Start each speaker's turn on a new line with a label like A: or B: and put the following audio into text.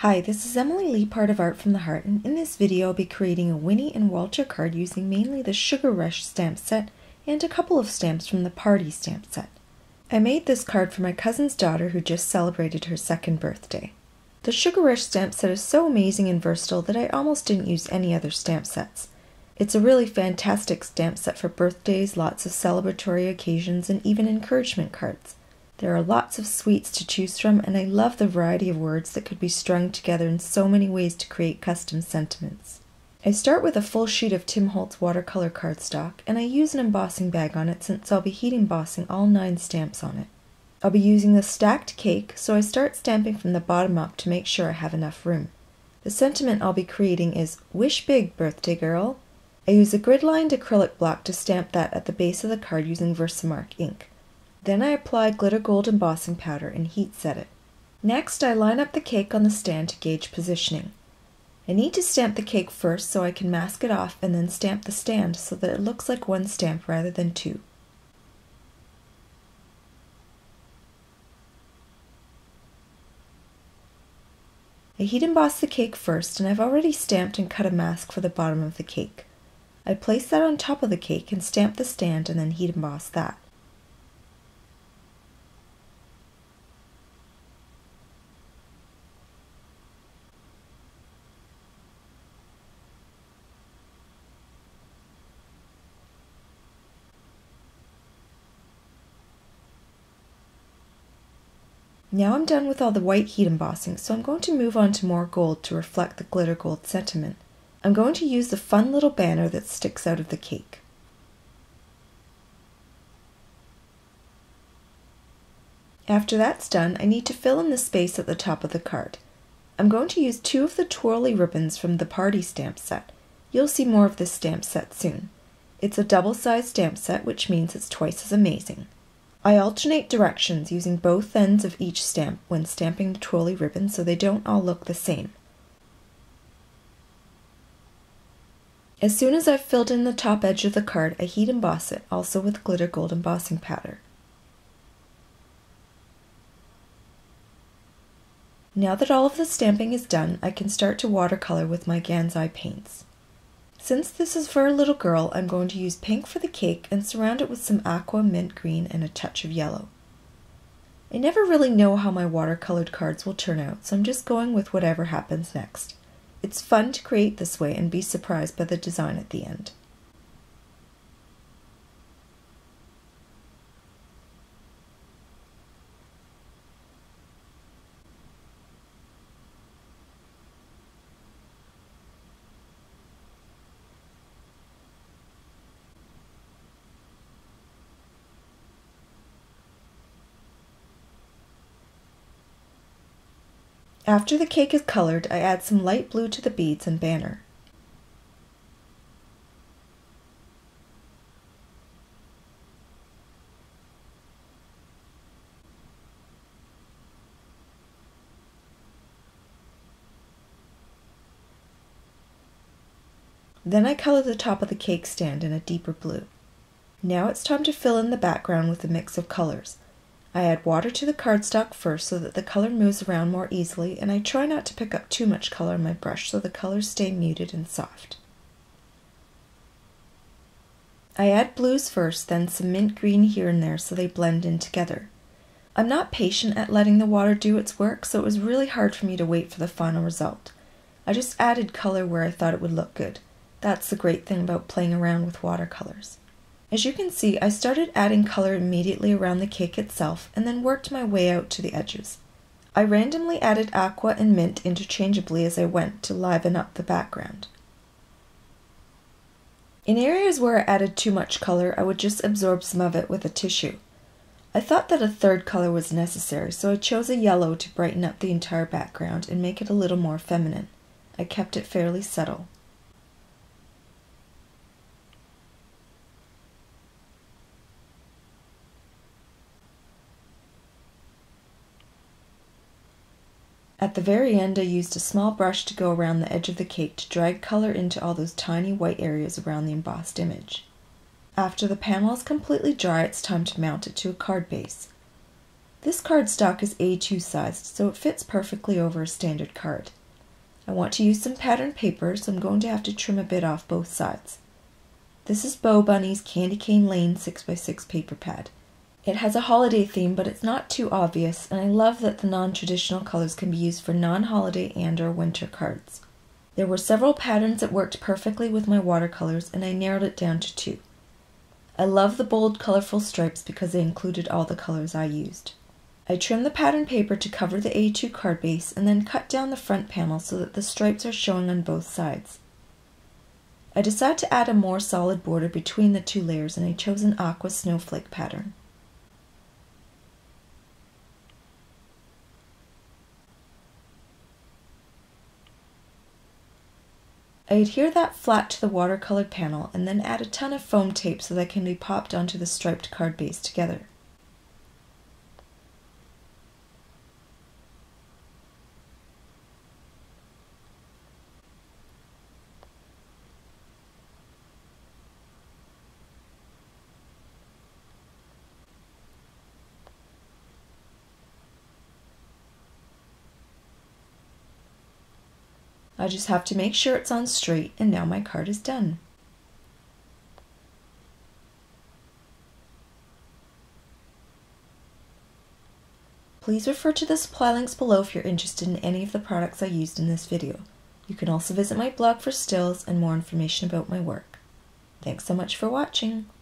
A: Hi, this is Emily Leiphart of Art from the Heart, and in this video I'll be creating a Winnie and Walter card using mainly the Sugar Rush stamp set and a couple of stamps from the Party stamp set. I made this card for my cousin's daughter who just celebrated her 2nd birthday. The Sugar Rush stamp set is so amazing and versatile that I almost didn't use any other stamp sets. It's a really fantastic stamp set for birthdays, lots of celebratory occasions, and even encouragement cards. There are lots of sweets to choose from, and I love the variety of words that could be strung together in so many ways to create custom sentiments. I start with a full sheet of Tim Holtz watercolor cardstock, and I use an embossing bag on it since I'll be heat embossing all 9 stamps on it. I'll be using the stacked cake, so I start stamping from the bottom up to make sure I have enough room. The sentiment I'll be creating is, "Wish big, birthday girl." I use a grid-lined acrylic block to stamp that at the base of the card using Versamark ink. Then I apply glitter gold embossing powder and heat set it. Next, I line up the cake on the stand to gauge positioning. I need to stamp the cake first so I can mask it off and then stamp the stand so that it looks like 1 stamp rather than 2. I heat emboss the cake first, and I've already stamped and cut a mask for the bottom of the cake. I place that on top of the cake and stamp the stand and then heat emboss that. Now I'm done with all the white heat embossing, so I'm going to move on to more gold to reflect the glitter gold sentiment. I'm going to use the fun little banner that sticks out of the cake. After that's done, I need to fill in the space at the top of the card. I'm going to use 2 of the twirly ribbons from the Party stamp set. You'll see more of this stamp set soon. It's a double-sized stamp set, which means it's twice as amazing. I alternate directions using both ends of each stamp when stamping the twirly ribbons so they don't all look the same. As soon as I've filled in the top edge of the card, I heat emboss it, also with glitter gold embossing powder. Now that all of the stamping is done, I can start to watercolor with my Gansai paints. Since this is for a little girl, I'm going to use pink for the cake and surround it with some aqua, mint green, and a touch of yellow. I never really know how my watercolored cards will turn out, so I'm just going with whatever happens next. It's fun to create this way and be surprised by the design at the end. After the cake is colored, I add some light blue to the beads and banner. Then I color the top of the cake stand in a deeper blue. Now it's time to fill in the background with a mix of colors. I add water to the cardstock first so that the color moves around more easily, and I try not to pick up too much color on my brush so the colors stay muted and soft. I add blues first, then some mint green here and there so they blend in together. I'm not patient at letting the water do its work, so it was really hard for me to wait for the final result. I just added color where I thought it would look good. That's the great thing about playing around with watercolors. As you can see, I started adding color immediately around the cake itself and then worked my way out to the edges. I randomly added aqua and mint interchangeably as I went to liven up the background. In areas where I added too much color, I would just absorb some of it with a tissue. I thought that a 3rd color was necessary, so I chose a yellow to brighten up the entire background and make it a little more feminine. I kept it fairly subtle. At the very end, I used a small brush to go around the edge of the cake to drag color into all those tiny white areas around the embossed image. After the panel is completely dry, it's time to mount it to a card base. This cardstock is A2 sized, so it fits perfectly over a standard card. I want to use some pattern paper, so I'm going to have to trim a bit off both sides. This is Bo Bunny's Candy Cane Lane 6x6 paper pad. It has a holiday theme, but it's not too obvious, and I love that the non-traditional colors can be used for non-holiday and/or winter cards. There were several patterns that worked perfectly with my watercolors, and I narrowed it down to 2. I love the bold, colorful stripes because they included all the colors I used. I trimmed the pattern paper to cover the A2 card base and then cut down the front panel so that the stripes are showing on both sides. I decided to add a more solid border between the 2 layers, and I chose an aqua snowflake pattern. I adhere that flat to the watercolored panel and then add a ton of foam tape so that can be popped onto the striped card base together. I just have to make sure it's on straight, and now my card is done. Please refer to the supply links below if you're interested in any of the products I used in this video. You can also visit my blog for stills and more information about my work. Thanks so much for watching.